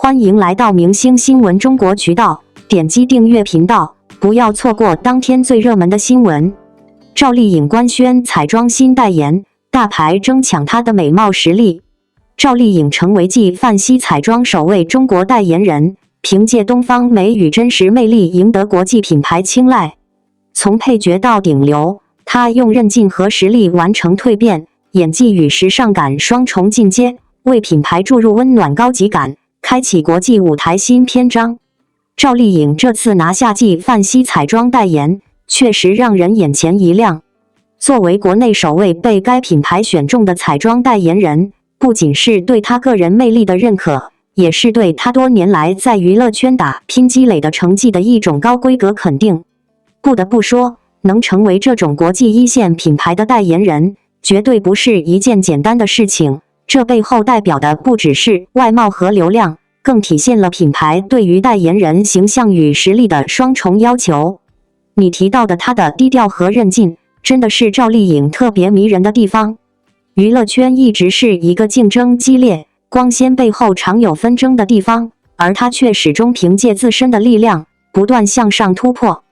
欢迎来到明星新闻中国渠道，点击订阅频道，不要错过当天最热门的新闻。赵丽颖官宣彩妆新代言，大牌争抢她的美貌实力。赵丽颖成为继范熙彩妆首位中国代言人，凭借东方美与真实魅力赢得国际品牌青睐。从配角到顶流，她用韧劲和实力完成蜕变，演技与时尚感双重进阶，为品牌注入温暖高级感，开启国际舞台新篇章。赵丽颖这次拿下继范熙彩妆代言，确实让人眼前一亮。作为国内首位被该品牌选中的彩妆代言人，不仅是对她个人魅力的认可，也是对她多年来在娱乐圈打拼积累的成绩的一种高规格肯定。不得不说，能成为这种国际一线品牌的代言人，绝对不是一件简单的事情。这背后代表的不只是外貌和流量，更体现了品牌对于代言人形象与实力的双重要求。你提到的她的低调和韧劲，真的是赵丽颖特别迷人的地方。娱乐圈一直是一个竞争激烈、光鲜背后常有纷争的地方，而她却始终凭借自身的力量，不断向上突破。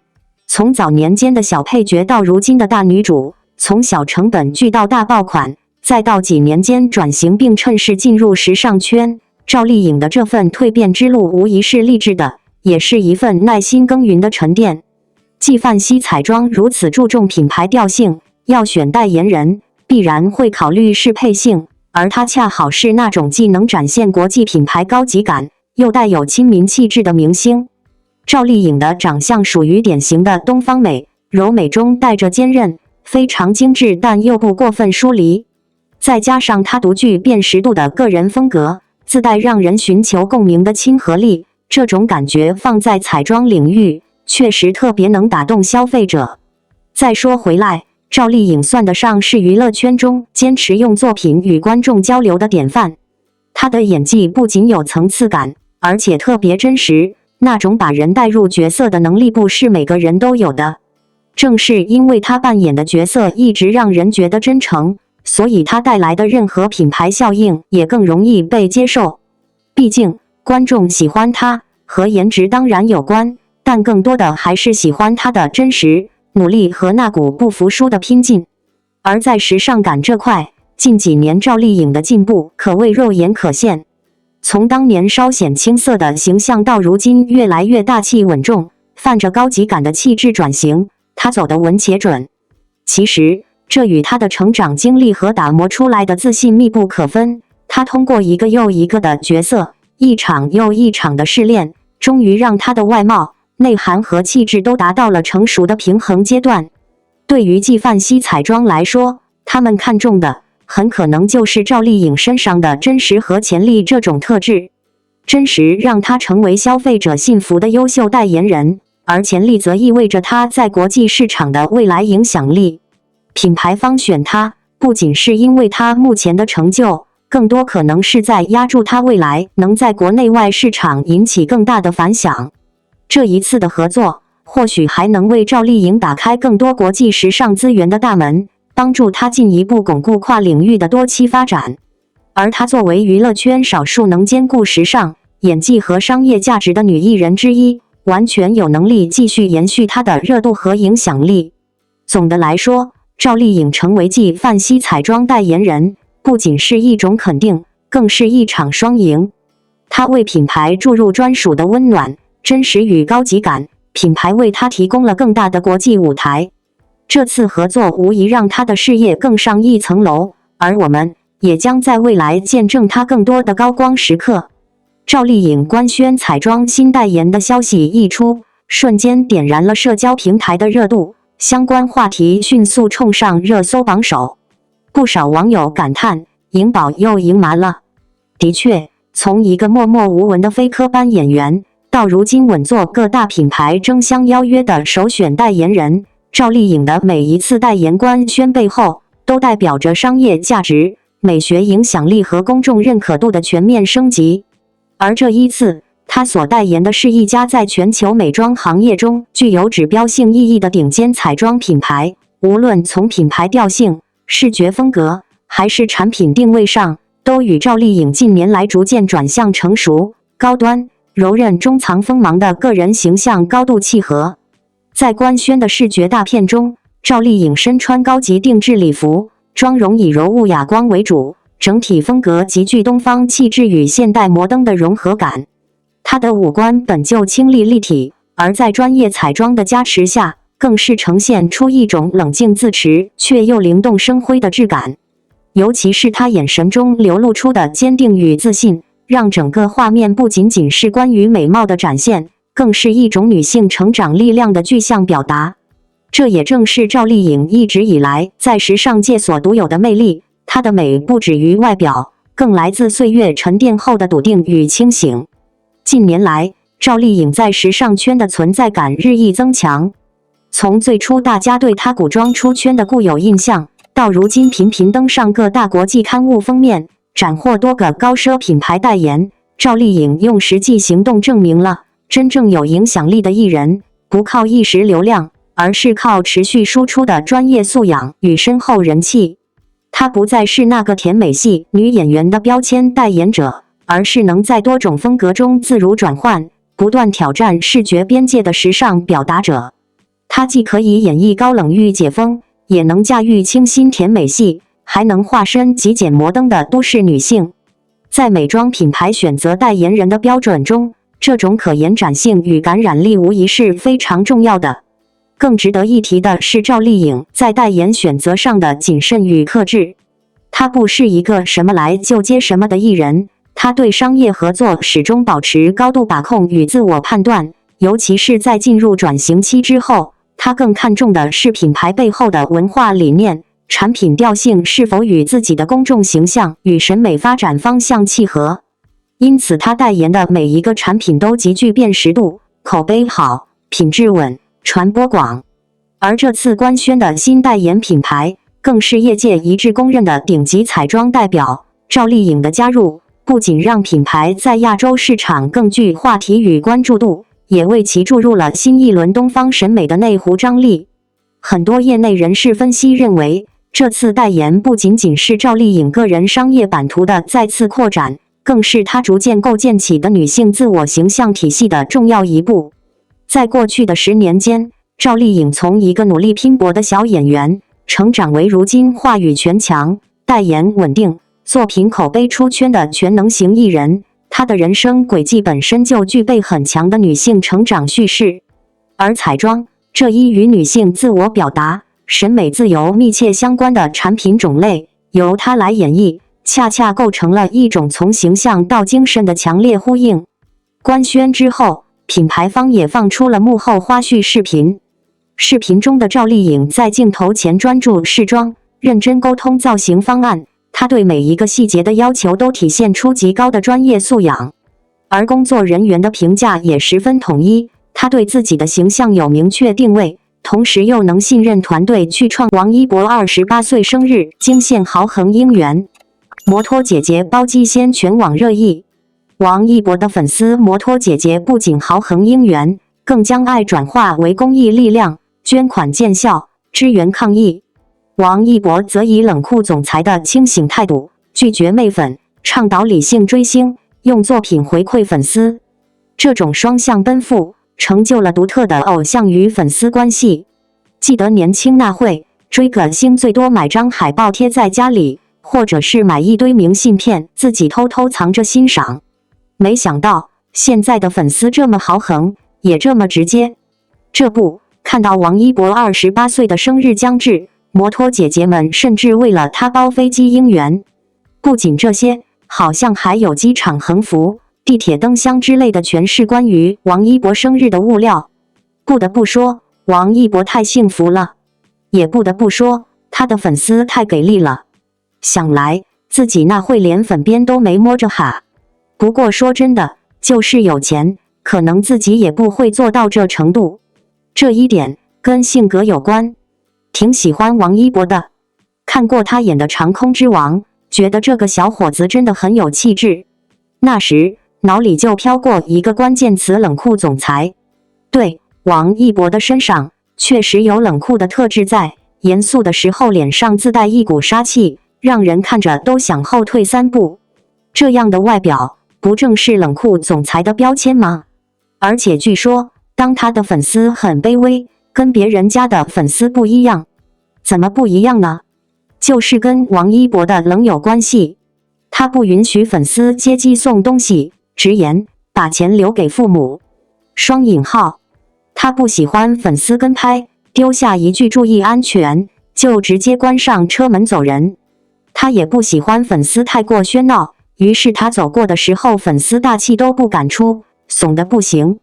从早年间的小配角到如今的大女主，从小成本剧到大爆款，再到几年间转型并趁势进入时尚圈，赵丽颖的这份蜕变之路无疑是励志的，也是一份耐心耕耘的沉淀。继范熙彩妆如此注重品牌调性，要选代言人，必然会考虑适配性，而她恰好是那种既能展现国际品牌高级感，又带有亲民气质的明星。赵丽颖的长相属于典型的东方美，柔美中带着坚韧，非常精致但又不过分疏离。再加上她独具辨识度的个人风格，自带让人寻求共鸣的亲和力，这种感觉放在彩妆领域，确实特别能打动消费者。再说回来，赵丽颖算得上是娱乐圈中坚持用作品与观众交流的典范。她的演技不仅有层次感，而且特别真实，那种把人带入角色的能力不是每个人都有的。正是因为她扮演的角色一直让人觉得真诚，所以她带来的任何品牌效应也更容易被接受。毕竟，观众喜欢她和颜值当然有关，但更多的还是喜欢她的真实、努力和那股不服输的拼劲。而在时尚感这块，近几年赵丽颖的进步可谓肉眼可现。从当年稍显青涩的形象到如今越来越大气稳重，泛着高级感的气质转型，她走得稳且准。其实，这与她的成长经历和打磨出来的自信密不可分。她通过一个又一个的角色，一场又一场的试炼，终于让她的外貌、内涵和气质都达到了成熟的平衡阶段。对于继范熙彩妆来说，他们看重的很可能就是赵丽颖身上的真实和潜力这种特质。真实让她成为消费者信服的优秀代言人，而潜力则意味着她在国际市场的未来影响力。品牌方选她，不仅是因为她目前的成就，更多可能是在押注她未来能在国内外市场引起更大的反响。这一次的合作，或许还能为赵丽颖打开更多国际时尚资源的大门，帮助她进一步巩固跨领域的多期发展。而她作为娱乐圈少数能兼顾时尚、演技和商业价值的女艺人之一，完全有能力继续延续她的热度和影响力。总的来说，赵丽颖成为继范熙彩妆代言人，不仅是一种肯定，更是一场双赢。她为品牌注入专属的温暖、真实与高级感，品牌为她提供了更大的国际舞台。这次合作无疑让她的事业更上一层楼，而我们也将在未来见证她更多的高光时刻。赵丽颖官宣彩妆新代言的消息一出，瞬间点燃了社交平台的热度，相关话题迅速冲上热搜榜首。不少网友感叹：颖宝又赢麻了。的确，从一个默默无闻的非科班演员，到如今稳坐各大品牌争相邀约的首选代言人，赵丽颖的每一次代言官宣背后，都代表着商业价值、美学影响力和公众认可度的全面升级。而这一次，她所代言的是一家在全球美妆行业中具有指标性意义的顶尖彩妆品牌，无论从品牌调性、视觉风格，还是产品定位上，都与赵丽颖近年来逐渐转向成熟，高端、柔韧中藏锋芒的个人形象高度契合。在官宣的视觉大片中，赵丽颖身穿高级定制礼服，妆容以柔雾哑光为主，整体风格极具东方气质与现代摩登的融合感。她的五官本就清丽立体，而在专业彩妆的加持下，更是呈现出一种冷静自持却又灵动生辉的质感。尤其是她眼神中流露出的坚定与自信，让整个画面不仅仅是关于美貌的展现，更是一种女性成长力量的具象表达。这也正是赵丽颖一直以来在时尚界所独有的魅力。她的美不止于外表，更来自岁月沉淀后的笃定与清醒。近年来，赵丽颖在时尚圈的存在感日益增强。从最初大家对她古装出圈的固有印象，到如今频频登上各大国际刊物封面，斩获多个高奢品牌代言，赵丽颖用实际行动证明了，真正有影响力的艺人，不靠一时流量，而是靠持续输出的专业素养与深厚人气。她不再是那个甜美系女演员的标签代言者，而是能在多种风格中自如转换，不断挑战视觉边界的时尚表达者。她既可以演绎高冷御姐风，也能驾驭清新甜美系，还能化身极简摩登的都市女性。在美妆品牌选择代言人的标准中，这种可延展性与感染力无疑是非常重要的。更值得一提的是赵丽颖在代言选择上的谨慎与克制。她不是一个什么来就接什么的艺人，她对商业合作始终保持高度把控与自我判断，尤其是在进入转型期之后，她更看重的是品牌背后的文化理念，产品调性是否与自己的公众形象与审美发展方向契合。因此，她代言的每一个产品都极具辨识度，口碑好，品质稳，传播广。而这次官宣的新代言品牌，更是业界一致公认的顶级彩妆代表。赵丽颖的加入，不仅让品牌在亚洲市场更具话题与关注度，也为其注入了新一轮东方审美的内湖张力。很多业内人士分析认为，这次代言不仅仅是赵丽颖个人商业版图的再次扩展，更是她逐渐构建起的女性自我形象体系的重要一步。在过去的10年间，赵丽颖从一个努力拼搏的小演员，成长为如今话语权强、代言稳定、作品口碑出圈的全能型艺人。她的人生轨迹本身就具备很强的女性成长叙事，而彩妆这一与女性自我表达、审美自由密切相关的产品种类，由她来演绎，恰恰构成了一种从形象到精神的强烈呼应。官宣之后，品牌方也放出了幕后花絮视频。视频中的赵丽颖在镜头前专注试妆，认真沟通造型方案。她对每一个细节的要求都体现出极高的专业素养，而工作人员的评价也十分统一。她对自己的形象有明确定位，同时又能信任团队去创王一博28岁生日惊现豪横姻缘。摩托姐姐包机先全网热议。王一博的粉丝摩托姐姐不仅豪横姻缘，更将爱转化为公益力量，捐款见效，支援抗疫。王一博则以冷酷总裁的清醒态度，拒绝媚粉，倡导理性追星，用作品回馈粉丝。这种双向奔赴，成就了独特的偶像与粉丝关系。记得年轻那会，追个星最多买张海报贴在家里，或者是买一堆明信片自己偷偷藏着欣赏。没想到现在的粉丝这么豪横，也这么直接。这不，看到王一博28岁的生日将至，摩托姐姐们甚至为了他包飞机应援。不仅这些，好像还有机场横幅、地铁灯箱之类的全是关于王一博生日的物料。不得不说，王一博太幸福了，也不得不说，他的粉丝太给力了。想来自己那会连粉边都没摸着哈。不过说真的，就是有钱，可能自己也不会做到这程度。这一点跟性格有关。挺喜欢王一博的，看过他演的《长空之王》，觉得这个小伙子真的很有气质。那时脑里就飘过一个关键词：冷酷总裁。对，王一博的身上确实有冷酷的特质在，严肃的时候脸上自带一股杀气，让人看着都想后退3步。这样的外表不正是冷酷总裁的标签吗？而且据说，当他的粉丝很卑微，跟别人家的粉丝不一样。怎么不一样呢？就是跟王一博的冷有关系。他不允许粉丝接机送东西，直言把钱留给父母。双引号，他不喜欢粉丝跟拍，丢下一句注意安全，就直接关上车门走人。他也不喜欢粉丝太过喧闹，于是他走过的时候，粉丝大气都不敢出，怂得不行。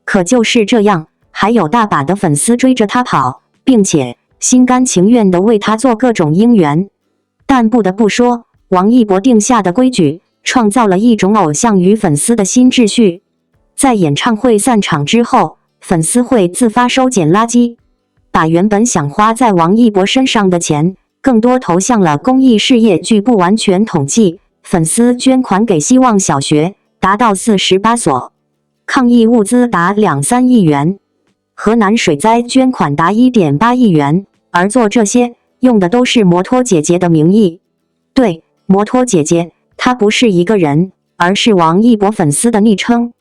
可就是这样，还有大把的粉丝追着他跑，并且心甘情愿地为他做各种应援。但不得不说，王一博定下的规矩，创造了一种偶像与粉丝的新秩序。在演唱会散场之后，粉丝会自发收捡垃圾，把原本想花在王一博身上的钱，更多投向了公益事业。据不完全统计，粉丝捐款给希望小学达到48所，抗疫物资达2-3亿元，河南水灾捐款达1.8亿元，而做这些用的都是摩托姐姐的名义。对，摩托姐姐，她不是一个人，而是王一博粉丝的昵称。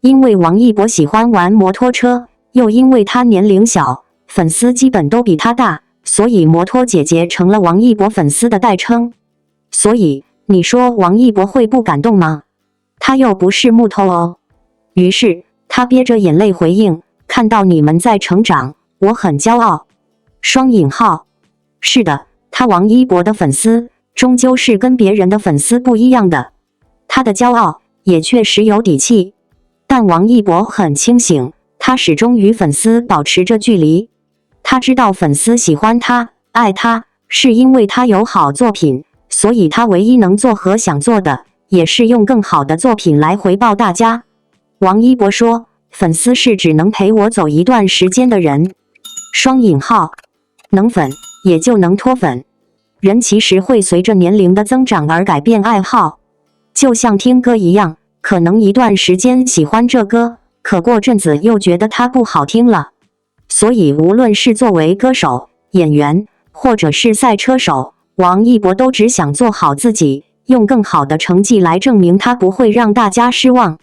因为王一博喜欢玩摩托车，又因为他年龄小，粉丝基本都比他大，所以摩托姐姐成了王一博粉丝的代称。所以你说王一博会不感动吗？他又不是木头哦。于是他憋着眼泪回应：看到你们在成长，我很骄傲。双引号，是的，他王一博的粉丝终究是跟别人的粉丝不一样的，他的骄傲也确实有底气。但王一博很清醒，他始终与粉丝保持着距离。他知道粉丝喜欢他、爱他，是因为他有好作品，所以他唯一能做和想做的，也是用更好的作品来回报大家。王一博说，粉丝是只能陪我走一段时间的人。双引号，能粉也就能脱粉。人其实会随着年龄的增长而改变爱好，就像听歌一样，可能一段时间喜欢这歌，可过阵子又觉得它不好听了。所以无论是作为歌手、演员，或者是赛车手，王一博都只想做好自己，用更好的成绩来证明他不会让大家失望。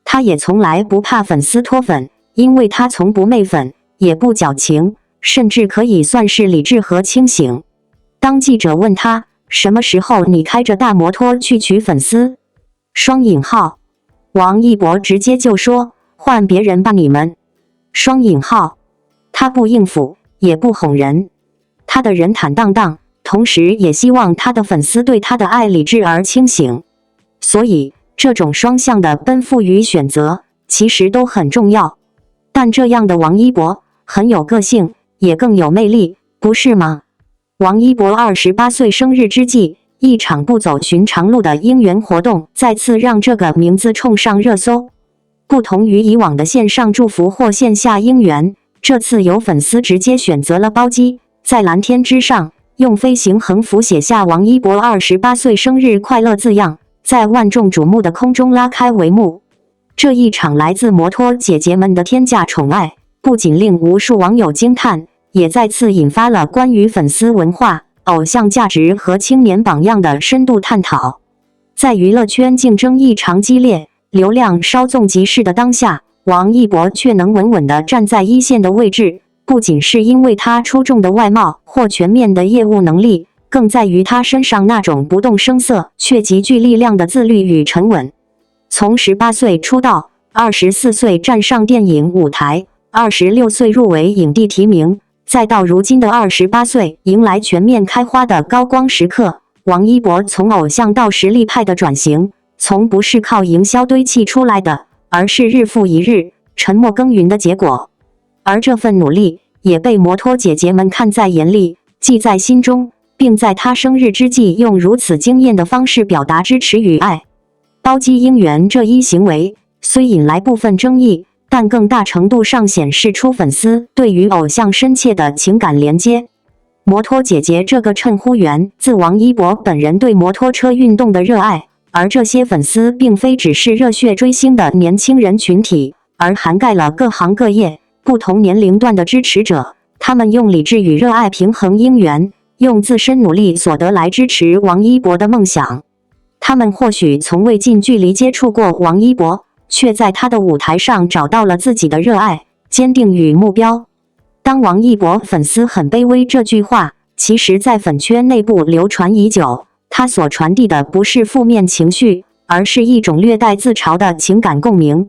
他也从来不怕粉丝脱粉，因为他从不媚粉，也不矫情，甚至可以算是理智和清醒。当记者问他，什么时候你开着大摩托去取粉丝？双引号，王一博直接就说，换别人吧你们。双引号，他不应付，也不哄人，他的人坦荡荡，同时也希望他的粉丝对他的爱理智而清醒。所以这种双向的奔赴与选择其实都很重要。但这样的王一博很有个性，也更有魅力，不是吗？王一博28岁生日之际，一场不走寻常路的应援活动再次让这个名字冲上热搜。不同于以往的线上祝福或线下应援，这次有粉丝直接选择了包机，在蓝天之上用飞行横幅写下王一博28岁生日快乐字样，在万众瞩目的空中拉开帷幕。这一场来自摩托姐姐们的天价宠爱，不仅令无数网友惊叹，也再次引发了关于粉丝文化、偶像价值和青年榜样的深度探讨。在娱乐圈竞争异常激烈、流量稍纵即逝的当下，王一博却能稳稳地站在一线的位置，不仅是因为他出众的外貌或全面的业务能力，更在于他身上那种不动声色却极具力量的自律与沉稳。从18岁出道，24岁站上电影舞台，26岁入围影帝提名，再到如今的28岁迎来全面开花的高光时刻，王一博从偶像到实力派的转型，从不是靠营销堆砌出来的，而是日复一日沉默耕耘的结果。而这份努力也被摩托姐姐们看在眼里，记在心中，并在他生日之际用如此惊艳的方式表达支持与爱。包机应援这一行为虽引来部分争议，但更大程度上显示出粉丝对于偶像深切的情感连接。摩托姐姐这个称呼源自王一博本人对摩托车运动的热爱，而这些粉丝并非只是热血追星的年轻人群体，而涵盖了各行各业、不同年龄段的支持者。他们用理智与热爱平衡应援，用自身努力所得来支持王一博的梦想。他们或许从未近距离接触过王一博，却在他的舞台上找到了自己的热爱、坚定与目标。当王一博粉丝很卑微这句话，其实在粉圈内部流传已久，他所传递的不是负面情绪，而是一种略带自嘲的情感共鸣。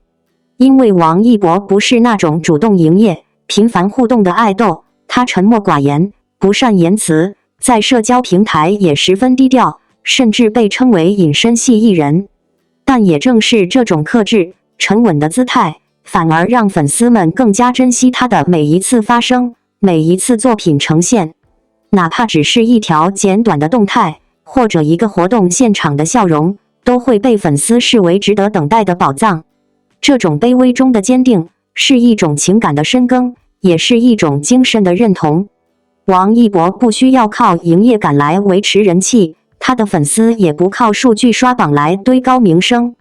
因为王一博不是那种主动营业、频繁互动的爱豆，他沉默寡言，不善言辞，在社交平台也十分低调，甚至被称为隐身系艺人。但也正是这种克制、沉稳的姿态，反而让粉丝们更加珍惜他的每一次发声，每一次作品呈现。哪怕只是一条简短的动态，或者一个活动现场的笑容，都会被粉丝视为值得等待的宝藏。这种卑微中的坚定，是一种情感的深耕，也是一种精神的认同。王一博不需要靠营业感来维持人气，他的粉丝也不靠数据刷榜来堆高名声，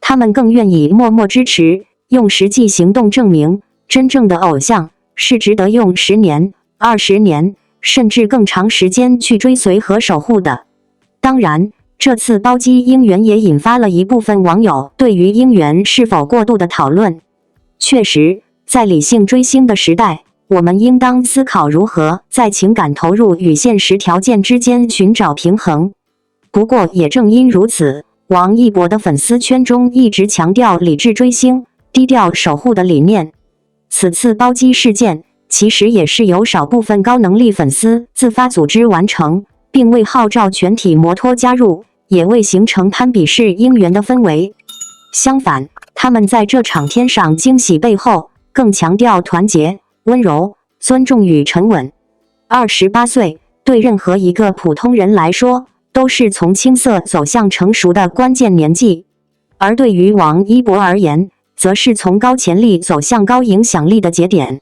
他们更愿意默默支持，用实际行动证明，真正的偶像是值得用10年、20年，甚至更长时间去追随和守护的。当然，这次包机应援也引发了一部分网友对于应援是否过度的讨论。确实，在理性追星的时代，我们应当思考如何在情感投入与现实条件之间寻找平衡。不过也正因如此，王一博的粉丝圈中一直强调理智追星、低调守护的理念。此次包机事件其实也是由少部分高能力粉丝自发组织完成，并未号召全体摩托加入，也未形成攀比式应援的氛围。相反，他们在这场天上惊喜背后，更强调团结、温柔、尊重与沉稳。28岁，对任何一个普通人来说，都是从青涩走向成熟的关键年纪。而对于王一博而言，则是从高潜力走向高影响力的节点。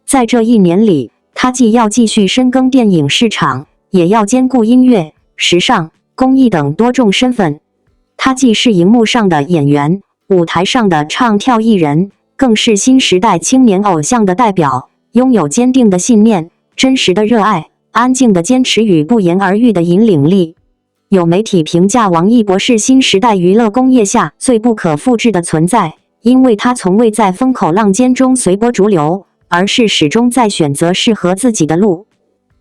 在这1年里，他既要继续深耕电影市场，也要兼顾音乐、时尚、公益等多重身份。他既是荧幕上的演员，舞台上的唱跳艺人，更是新时代青年偶像的代表，拥有坚定的信念、真实的热爱、安静的坚持与不言而喻的引领力。有媒体评价王一博是新时代娱乐工业下最不可复制的存在，因为他从未在风口浪尖中随波逐流，而是始终在选择适合自己的路。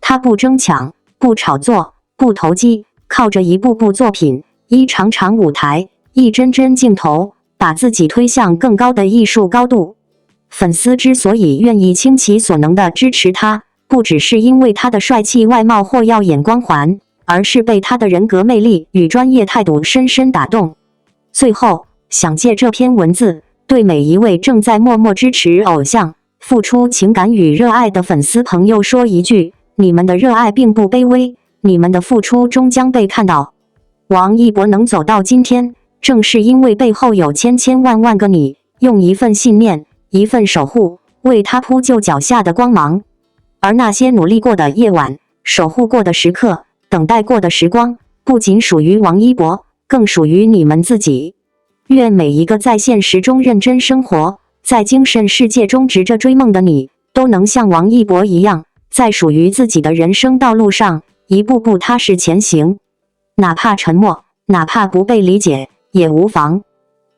他不争抢，不炒作，不投机，靠着一部部作品、一场场舞台、一帧帧镜头，把自己推向更高的艺术高度。粉丝之所以愿意倾其所能地支持他，不只是因为他的帅气外貌或耀眼光环，而是被他的人格魅力与专业态度深深打动。最后，想借这篇文字，对每一位正在默默支持偶像、付出情感与热爱的粉丝朋友说一句：你们的热爱并不卑微，你们的付出终将被看到。王一博能走到今天，正是因为背后有千千万万个你，用一份信念、一份守护，为他铺就脚下的光芒。而那些努力过的夜晚、守护过的时刻、等待过的时光，不仅属于王一博，更属于你们自己。愿每一个在现实中认真生活，在精神世界中执着追梦的你，都能像王一博一样，在属于自己的人生道路上，一步步踏实前行。哪怕沉默，哪怕不被理解，也无妨。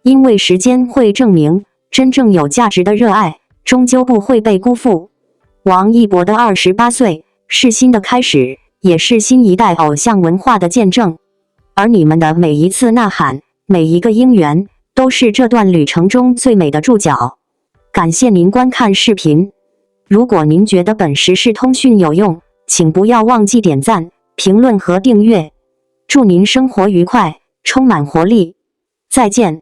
因为时间会证明，真正有价值的热爱，终究不会被辜负。王一博的28岁，是新的开始，也是新一代偶像文化的见证。而你们的每一次呐喊，每一个应援，都是这段旅程中最美的注脚。感谢您观看视频。如果您觉得本时事通讯有用，请不要忘记点赞、评论和订阅。祝您生活愉快，充满活力。再见。